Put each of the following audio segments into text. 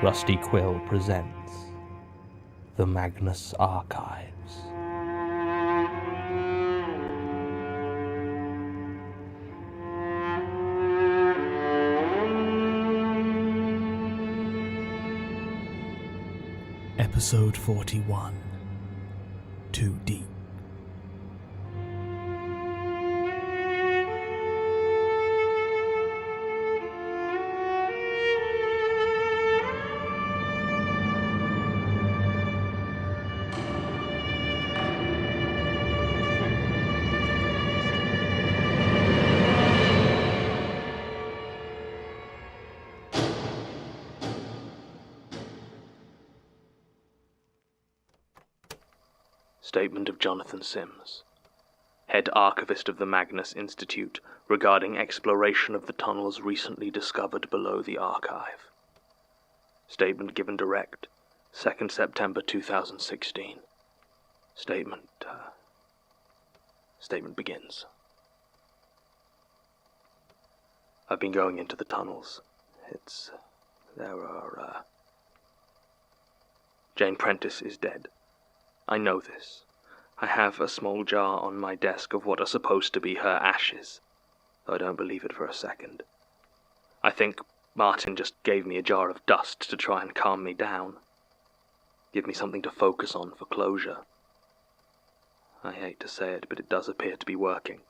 Rusty Quill presents the Magnus Archives. Episode 41, Too Deep. Statement of Jonathan Sims, Head Archivist of the Magnus Institute, regarding exploration of the tunnels recently discovered below the archive. Statement given direct, 2nd September 2016. Statement begins. I've been going into the tunnels. Jane Prentice is dead. I know this. I have a small jar on my desk of what are supposed to be her ashes, though I don't believe it for a second. I think Martin just gave me a jar of dust to try and calm me down. Give me something to focus on for closure. I hate to say it, but it does appear to be working.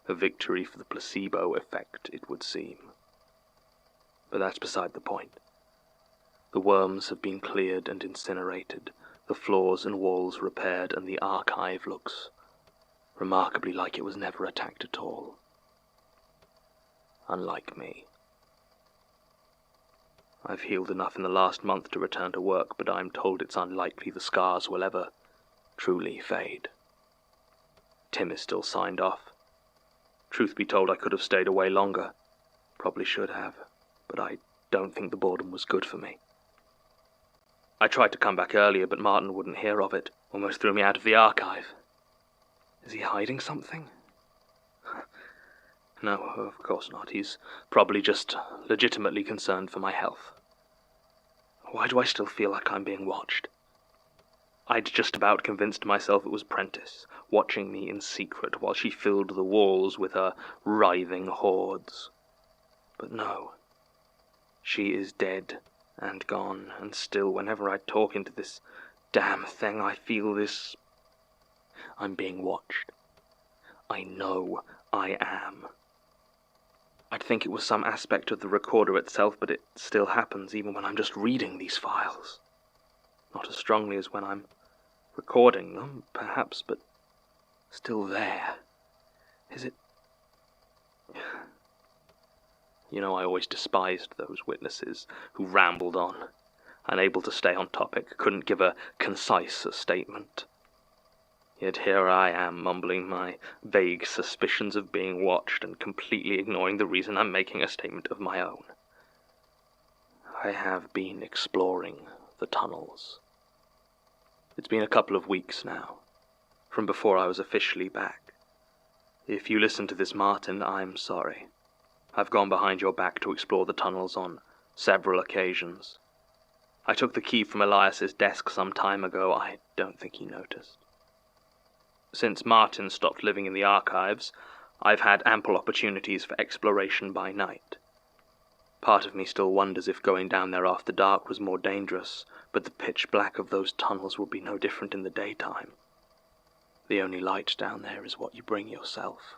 A victory for the placebo effect, it would seem. But that's beside the point. The worms have been cleared and incinerated, the floors and walls repaired, and the archive looks remarkably like it was never attacked at all. Unlike me. I've healed enough in the last month to return to work, but I'm told it's unlikely the scars will ever truly fade. Tim is still signed off. Truth be told, I could have stayed away longer. Probably should have, but I don't think the boredom was good for me. I tried to come back earlier, but Martin wouldn't hear of it. Almost threw me out of the archive. Is he hiding something? No, of course not. He's probably just legitimately concerned for my health. Why do I still feel like I'm being watched? I'd just about convinced myself it was Prentice, watching me in secret while she filled the walls with her writhing hordes. But no. She is dead and gone, and still, whenever I talk into this damn thing, I feel this. I'm being watched. I know I am. I'd think it was some aspect of the recorder itself, but it still happens even when I'm just reading these files. Not as strongly as when I'm recording them, perhaps, but still there. Is it? You know, I always despised those witnesses who rambled on, unable to stay on topic, couldn't give a concise statement. Yet here I am, mumbling my vague suspicions of being watched and completely ignoring the reason I'm making a statement of my own. I have been exploring the tunnels. It's been a couple of weeks now, from before I was officially back. If you listen to this, Martin, I'm sorry. I've gone behind your back to explore the tunnels on several occasions. I took the key from Elias's desk some time ago. I don't think he noticed. Since Martin stopped living in the archives, I've had ample opportunities for exploration by night. Part of me still wonders if going down there after dark was more dangerous, but the pitch black of those tunnels will be no different in the daytime. The only light down there is what you bring yourself.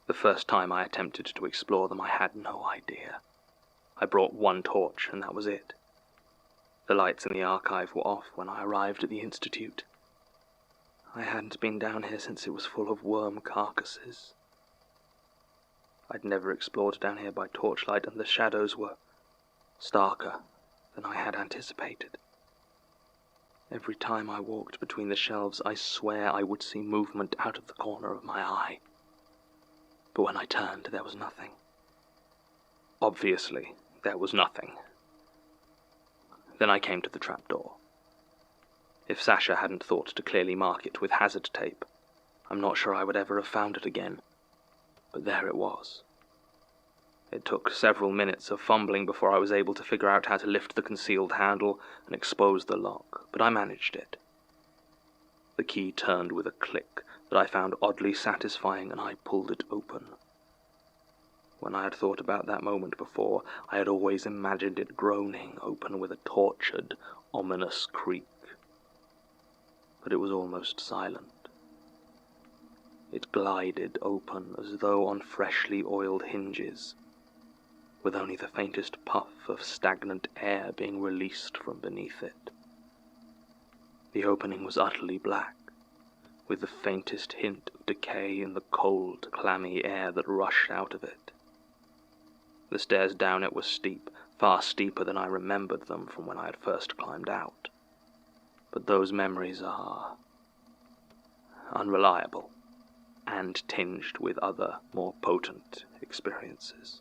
The first time I attempted to explore them, I had no idea. I brought one torch, and that was it. The lights in the archive were off when I arrived at the Institute. I hadn't been down here since it was full of worm carcasses. I'd never explored down here by torchlight, and the shadows were starker than I had anticipated. Every time I walked between the shelves, I swear I would see movement out of the corner of my eye. But when I turned, there was nothing. Obviously, there was nothing. Then I came to the trapdoor. If Sasha hadn't thought to clearly mark it with hazard tape, I'm not sure I would ever have found it again. But there it was. It took several minutes of fumbling before I was able to figure out how to lift the concealed handle and expose the lock, but I managed it. The key turned with a click that I found oddly satisfying, and I pulled it open. When I had thought about that moment before, I had always imagined it groaning open with a tortured, ominous creak. But it was almost silent. It glided open as though on freshly oiled hinges, with only the faintest puff of stagnant air being released from beneath it. The opening was utterly black, with the faintest hint of decay in the cold, clammy air that rushed out of it. The stairs down it were steep, far steeper than I remembered them from when I had first climbed out. But those memories are unreliable, and tinged with other, more potent experiences.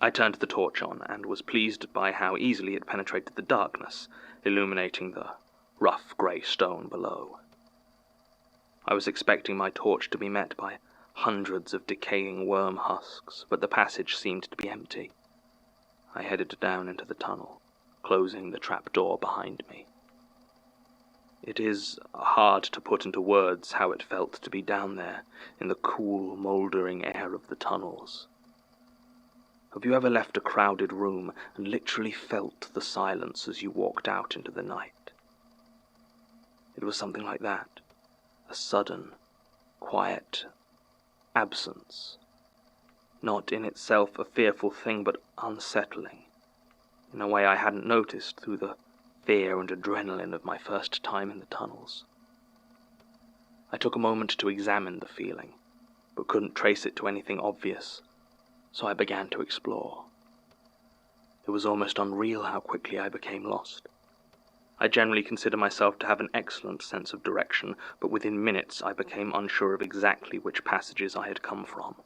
I turned the torch on, and was pleased by how easily it penetrated the darkness, illuminating the rough grey stone below. I was expecting my torch to be met by hundreds of decaying worm husks, but the passage seemed to be empty. I headed down into the tunnel, closing the trapdoor behind me. It is hard to put into words how it felt to be down there, in the cool, mouldering air of the tunnels. Have you ever left a crowded room and literally felt the silence as you walked out into the night? It was something like that, a sudden, quiet absence, not in itself a fearful thing, but unsettling, in a way I hadn't noticed through the fear and adrenaline of my first time in the tunnels. I took a moment to examine the feeling, but couldn't trace it to anything obvious, so I began to explore. It was almost unreal how quickly I became lost. I generally consider myself to have an excellent sense of direction, but within minutes I became unsure of exactly which passages I had come from.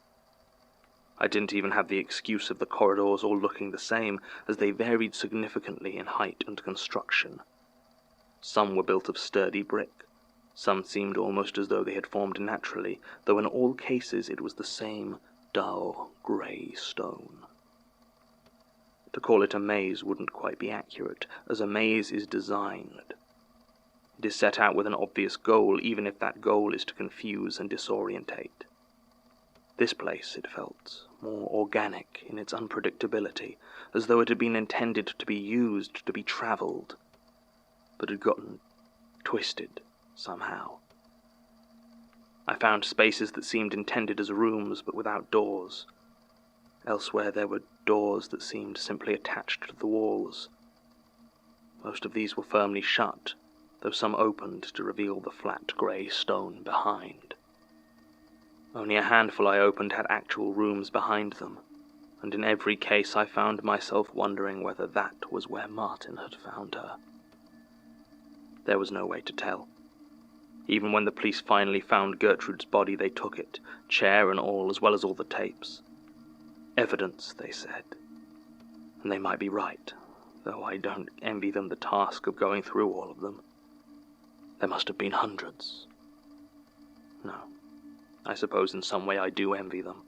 I didn't even have the excuse of the corridors all looking the same, as they varied significantly in height and construction. Some were built of sturdy brick, some seemed almost as though they had formed naturally, though in all cases it was the same dull, grey stone. To call it a maze wouldn't quite be accurate, as a maze is designed. It is set out with an obvious goal, even if that goal is to confuse and disorientate. This place, it felt, more organic in its unpredictability, as though it had been intended to be used, to be travelled, but had gotten twisted somehow. I found spaces that seemed intended as rooms, but without doors. Elsewhere there were doors that seemed simply attached to the walls. Most of these were firmly shut, though some opened to reveal the flat grey stone behind. Only a handful I opened had actual rooms behind them, and in every case I found myself wondering whether that was where Martin had found her. There was no way to tell. Even when the police finally found Gertrude's body, they took it, chair and all, as well as all the tapes. Evidence, they said. And they might be right, though I don't envy them the task of going through all of them. There must have been hundreds. No, I suppose in some way I do envy them.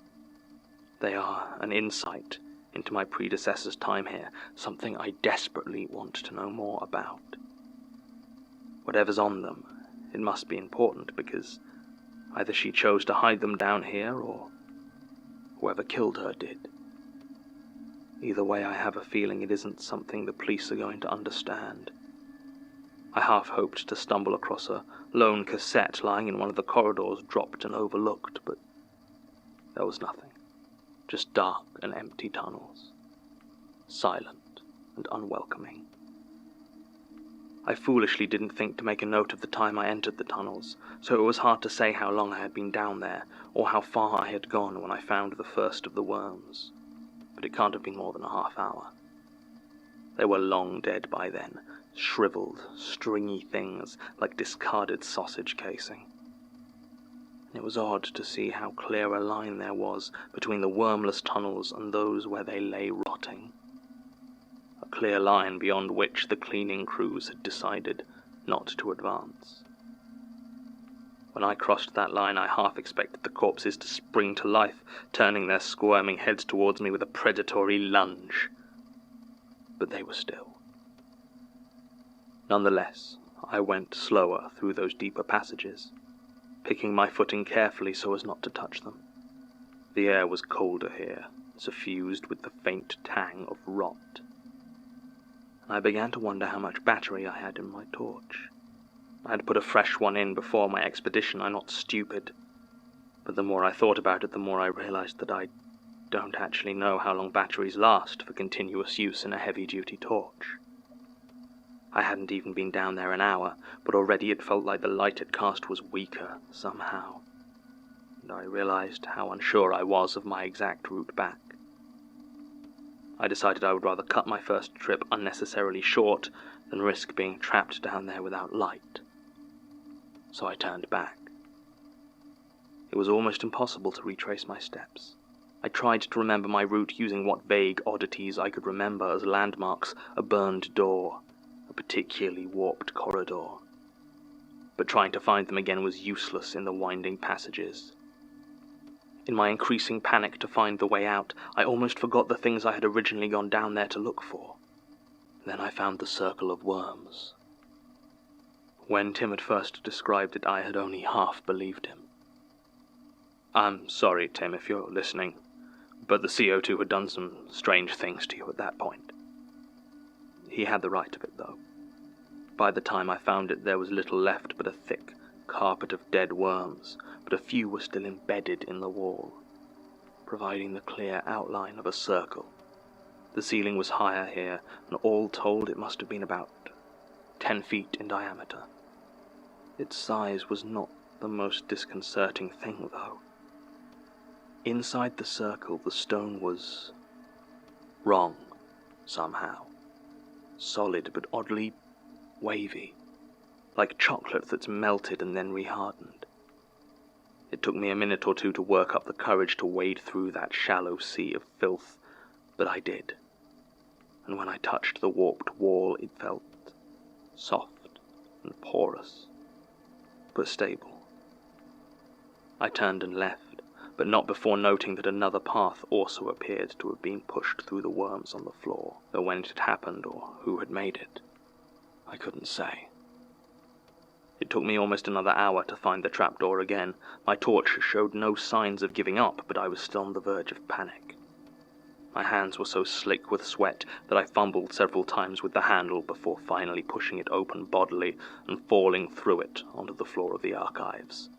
They are an insight into my predecessor's time here, something I desperately want to know more about. Whatever's on them, it must be important, because either she chose to hide them down here, or whoever killed her did. Either way, I have a feeling it isn't something the police are going to understand. I half hoped to stumble across a lone cassette lying in one of the corridors, dropped and overlooked, but there was nothing. Just dark and empty tunnels, silent and unwelcoming. I foolishly didn't think to make a note of the time I entered the tunnels, so it was hard to say how long I had been down there, or how far I had gone when I found the first of the worms. But it can't have been more than a half hour. They were long dead by then, shriveled, stringy things like discarded sausage casing. And it was odd to see how clear a line there was between the wormless tunnels and those where they lay rotting. A clear line beyond which the cleaning crews had decided not to advance. When I crossed that line, I half expected the corpses to spring to life, turning their squirming heads towards me with a predatory lunge. But they were still. Nonetheless, I went slower through those deeper passages, picking my footing carefully so as not to touch them. The air was colder here, suffused with the faint tang of rot. I began to wonder how much battery I had in my torch. I had put a fresh one in before my expedition. I'm not stupid. But the more I thought about it, the more I realized that I don't actually know how long batteries last for continuous use in a heavy-duty torch. I hadn't even been down there an hour, but already it felt like the light it cast was weaker, somehow. And I realized how unsure I was of my exact route back. I decided I would rather cut my first trip unnecessarily short than risk being trapped down there without light. So I turned back. It was almost impossible to retrace my steps. I tried to remember my route using what vague oddities I could remember as landmarks: a burned door, a particularly warped corridor. But trying to find them again was useless in the winding passages. In my increasing panic to find the way out, I almost forgot the things I had originally gone down there to look for. Then I found the circle of worms. When Tim had first described it, I had only half believed him. I'm sorry, Tim, if you're listening, but the CO2 had done some strange things to you at that point. He had the right of it, though. By the time I found it, there was little left but a thick carpet of dead worms, but a few were still embedded in the wall, providing the clear outline of a circle. The ceiling was higher here, and all told it must have been about 10 feet in diameter. Its size was not the most disconcerting thing, though. Inside the circle, the stone was wrong, somehow. Solid, but oddly wavy, like chocolate that's melted and then rehardened. It took me a minute or two to work up the courage to wade through that shallow sea of filth, but I did. And when I touched the warped wall, it felt soft and porous, but stable. I turned and left, but not before noting that another path also appeared to have been pushed through the worms on the floor, though when it had happened or who had made it, I couldn't say. It took me almost another hour to find the trapdoor again. My torch showed no signs of giving up, but I was still on the verge of panic. My hands were so slick with sweat that I fumbled several times with the handle before finally pushing it open bodily and falling through it onto the floor of the archives.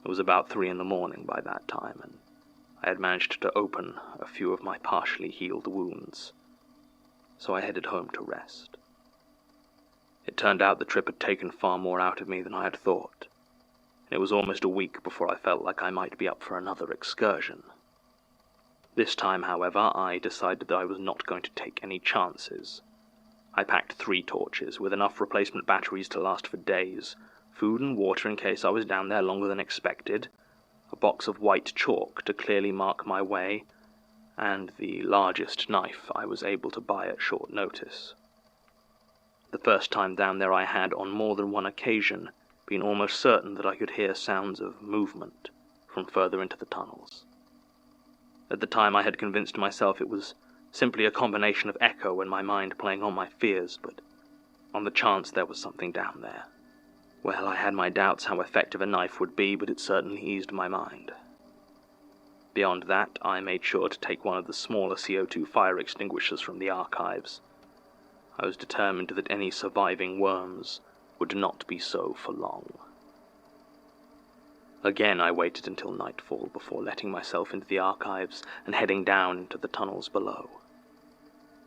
It was about 3 in the morning by that time, and I had managed to open a few of my partially healed wounds, so I headed home to rest. It turned out the trip had taken far more out of me than I had thought. It was almost a week before I felt like I might be up for another excursion. This time, however, I decided that I was not going to take any chances. I packed 3 torches, with enough replacement batteries to last for days, food and water in case I was down there longer than expected, a box of white chalk to clearly mark my way, and the largest knife I was able to buy at short notice. The first time down there I had, on more than one occasion, been almost certain that I could hear sounds of movement from further into the tunnels. At the time I had convinced myself it was simply a combination of echo and my mind playing on my fears, but on the chance there was something down there. Well, I had my doubts how effective a knife would be, but it certainly eased my mind. Beyond that, I made sure to take one of the smaller CO2 fire extinguishers from the archives. I was determined that any surviving worms would not be so for long. Again, I waited until nightfall before letting myself into the archives and heading down into the tunnels below.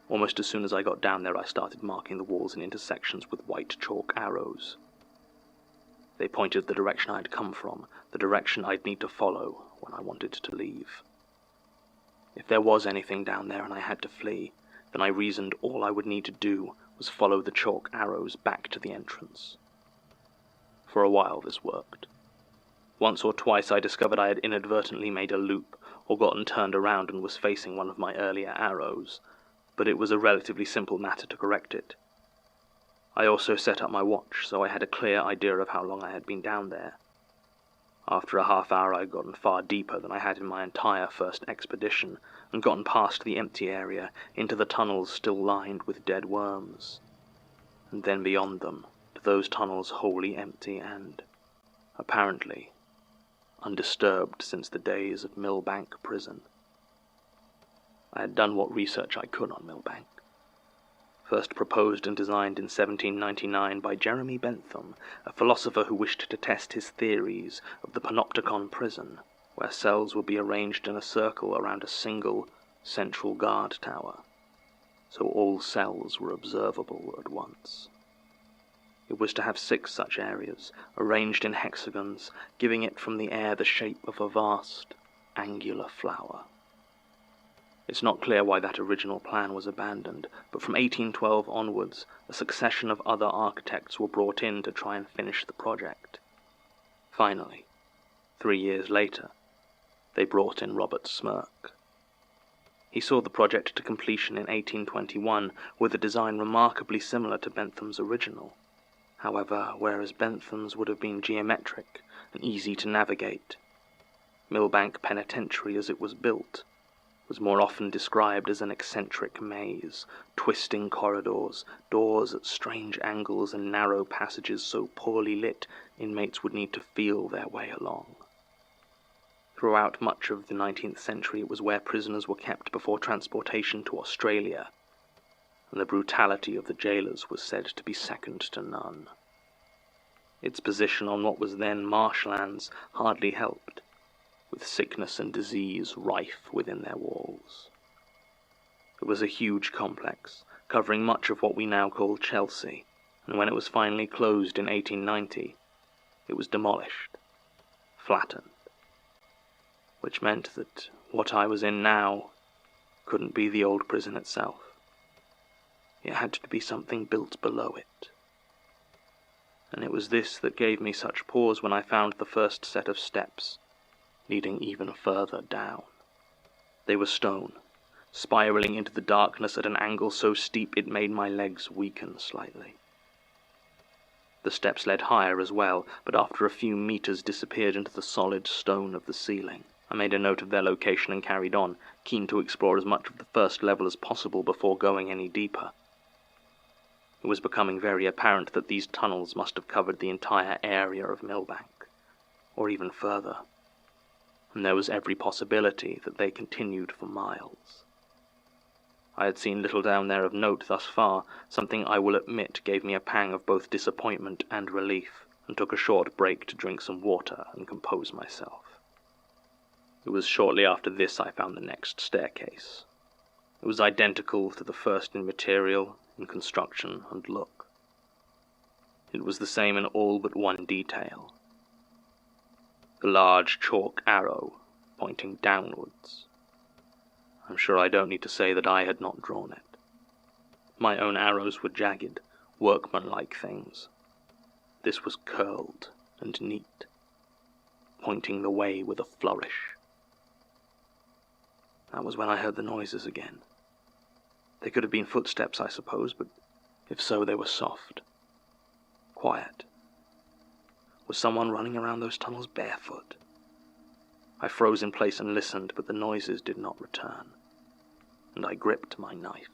Almost as soon as I got down there, I started marking the walls and intersections with white chalk arrows. They pointed the direction I'd come from, the direction I'd need to follow when I wanted to leave. If there was anything down there and I had to flee, then I reasoned all I would need to do was follow the chalk arrows back to the entrance. For a while this worked. Once or twice I discovered I had inadvertently made a loop or gotten turned around and was facing one of my earlier arrows, but it was a relatively simple matter to correct it. I also set up my watch, so I had a clear idea of how long I had been down there. After a half hour I had gotten far deeper than I had in my entire first expedition, and gotten past the empty area, into the tunnels still lined with dead worms. And then beyond them, to those tunnels wholly empty and, apparently, undisturbed since the days of Millbank Prison. I had done what research I could on Millbank. First proposed and designed in 1799 by Jeremy Bentham, a philosopher who wished to test his theories of the panopticon prison, where cells would be arranged in a circle around a single central guard tower, so all cells were observable at once. It was to have 6 such areas, arranged in hexagons, giving it from the air the shape of a vast, angular flower. It's not clear why that original plan was abandoned, but from 1812 onwards, a succession of other architects were brought in to try and finish the project. Finally, 3 years later, they brought in Robert Smirke. He saw the project to completion in 1821 with a design remarkably similar to Bentham's original. However, whereas Bentham's would have been geometric and easy to navigate, Millbank Penitentiary as it was built was more often described as an eccentric maze, twisting corridors, doors at strange angles and narrow passages so poorly lit inmates would need to feel their way along. Throughout much of the 19th century it was where prisoners were kept before transportation to Australia, and the brutality of the jailers was said to be second to none. Its position on what was then marshlands hardly helped, with sickness and disease rife within their walls. It was a huge complex, covering much of what we now call Chelsea, and when it was finally closed in 1890, it was demolished, flattened, which meant that what I was in now couldn't be the old prison itself. It had to be something built below it. And it was this that gave me such pause when I found the first set of steps, leading even further down. They were stone, spiraling into the darkness at an angle so steep it made my legs weaken slightly. The steps led higher as well, but after a few meters disappeared into the solid stone of the ceiling. I made a note of their location and carried on, keen to explore as much of the first level as possible before going any deeper. It was becoming very apparent that these tunnels must have covered the entire area of Millbank, or even further, and there was every possibility that they continued for miles. I had seen little down there of note thus far, something I will admit gave me a pang of both disappointment and relief, and took a short break to drink some water and compose myself. It was shortly after this I found the next staircase. It was identical to the first in material, in construction, and look. It was the same in all but one detail. The large chalk arrow pointing downwards. I'm sure I don't need to say that I had not drawn it. My own arrows were jagged, workmanlike things. This was curled and neat, pointing the way with a flourish. That was when I heard the noises again. They could have been footsteps, I suppose, but if so, they were soft, quiet. Was someone running around those tunnels barefoot? I froze in place and listened, but the noises did not return, and I gripped my knife.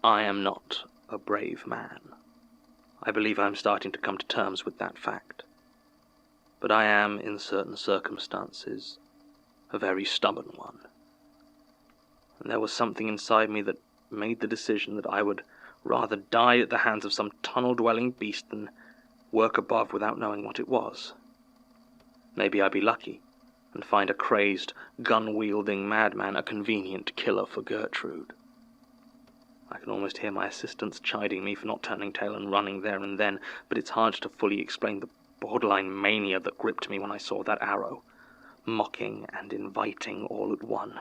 I am not a brave man. I believe I am starting to come to terms with that fact. But I am, in certain circumstances, a very stubborn one. And there was something inside me that made the decision that I would rather die at the hands of some tunnel-dwelling beast than work above without knowing what it was. Maybe I'd be lucky, and find a crazed, gun-wielding madman a convenient killer for Gertrude. I can almost hear my assistants chiding me for not turning tail and running there and then, but it's hard to fully explain the borderline mania that gripped me when I saw that arrow, mocking and inviting all at one.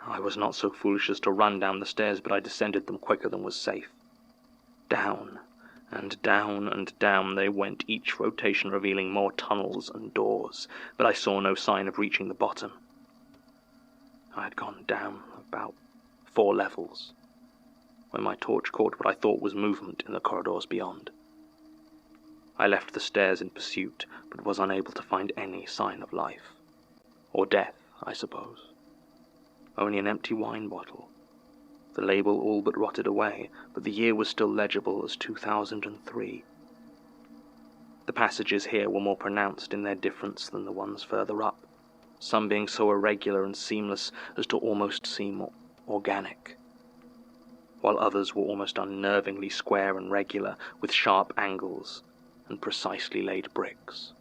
I was not so foolish as to run down the stairs, but I descended them quicker than was safe. Down, and down and down they went, each rotation revealing more tunnels and doors, but I saw no sign of reaching the bottom. I had gone down about 4 levels, when my torch caught what I thought was movement in the corridors beyond. I left the stairs in pursuit, but was unable to find any sign of life. Or death, I suppose. Only an empty wine bottle. The label all but rotted away, but the year was still legible as 2003. The passages here were more pronounced in their difference than the ones further up, some being so irregular and seamless as to almost seem organic, while others were almost unnervingly square and regular, with sharp angles and precisely laid bricks.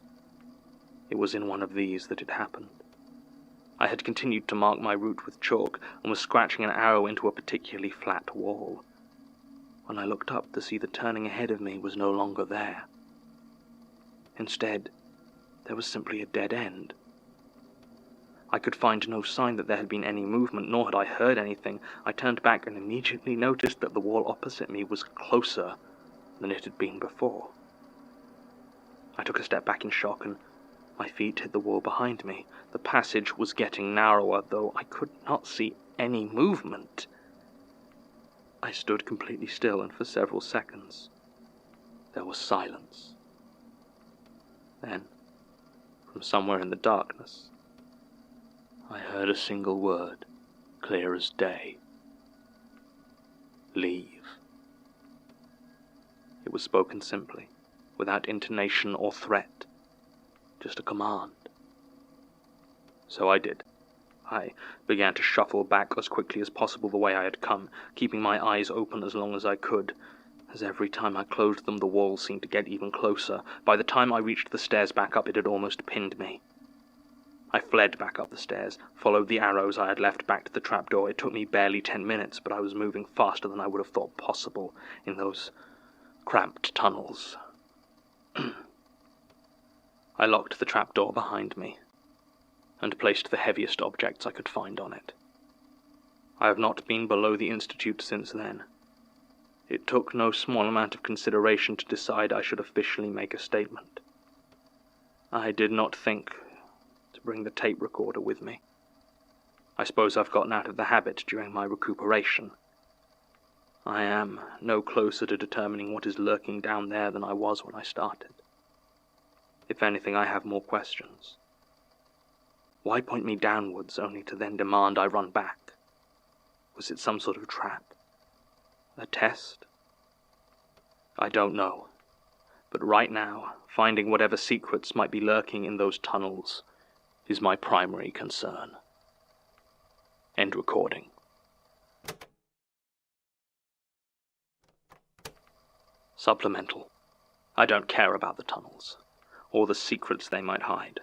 It was in one of these that it happened. I had continued to mark my route with chalk and was scratching an arrow into a particularly flat wall, when I looked up to see the turning ahead of me was no longer there. Instead, there was simply a dead end. I could find no sign that there had been any movement, nor had I heard anything. I turned back and immediately noticed that the wall opposite me was closer than it had been before. I took a step back in shock, and my feet hit the wall behind me. The passage was getting narrower, though I could not see any movement. I stood completely still, and for several seconds there was silence. Then, from somewhere in the darkness, I heard a single word, clear as day. Leave. It was spoken simply, without intonation or threat, just a command. So I did. I began to shuffle back as quickly as possible the way I had come, keeping my eyes open as long as I could, as every time I closed them the wall seemed to get even closer. By the time I reached the stairs back up, it had almost pinned me. I fled back up the stairs, followed the arrows I had left back to the trapdoor. It took me barely 10 minutes, but I was moving faster than I would have thought possible in those cramped tunnels. I locked the trapdoor behind me, and placed the heaviest objects I could find on it. I have not been below the Institute since then. It took no small amount of consideration to decide I should officially make a statement. I did not think to bring the tape recorder with me. I suppose I've gotten out of the habit during my recuperation. I am no closer to determining what is lurking down there than I was when I started. If anything, I have more questions. Why point me downwards only to then demand I run back? Was it some sort of trap? A test? I don't know. But right now, finding whatever secrets might be lurking in those tunnels is my primary concern. End recording. Supplemental. I don't care about the tunnels, or the secrets they might hide.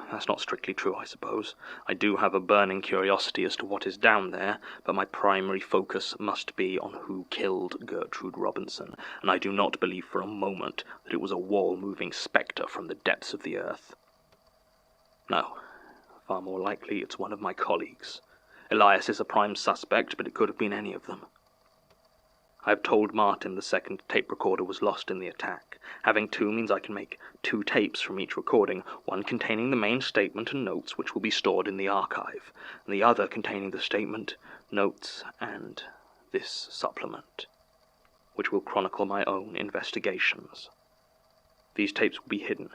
That's not strictly true, I suppose. I do have a burning curiosity as to what is down there, but my primary focus must be on who killed Gertrude Robinson, and I do not believe for a moment that it was a wall-moving spectre from the depths of the earth. No, far more likely it's one of my colleagues. Elias is a prime suspect, but it could have been any of them. I have told Martin the second tape recorder was lost in the attack. Having two means I can make 2 tapes from each recording, one containing the main statement and notes which will be stored in the archive, and the other containing the statement, notes, and this supplement, which will chronicle my own investigations. These tapes will be hidden.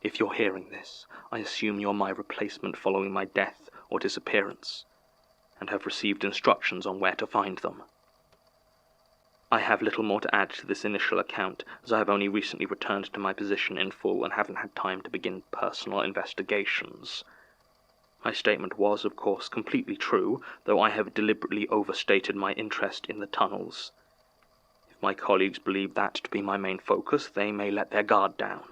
If you're hearing this, I assume you're my replacement following my death or disappearance, and have received instructions on where to find them. I have little more to add to this initial account, as I have only recently returned to my position in full and haven't had time to begin personal investigations. My statement was, of course, completely true, though I have deliberately overstated my interest in the tunnels. If my colleagues believe that to be my main focus, they may let their guard down.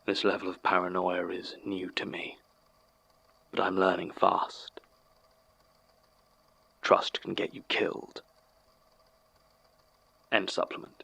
This level of paranoia is new to me, but I'm learning fast. Trust can get you killed. End supplement.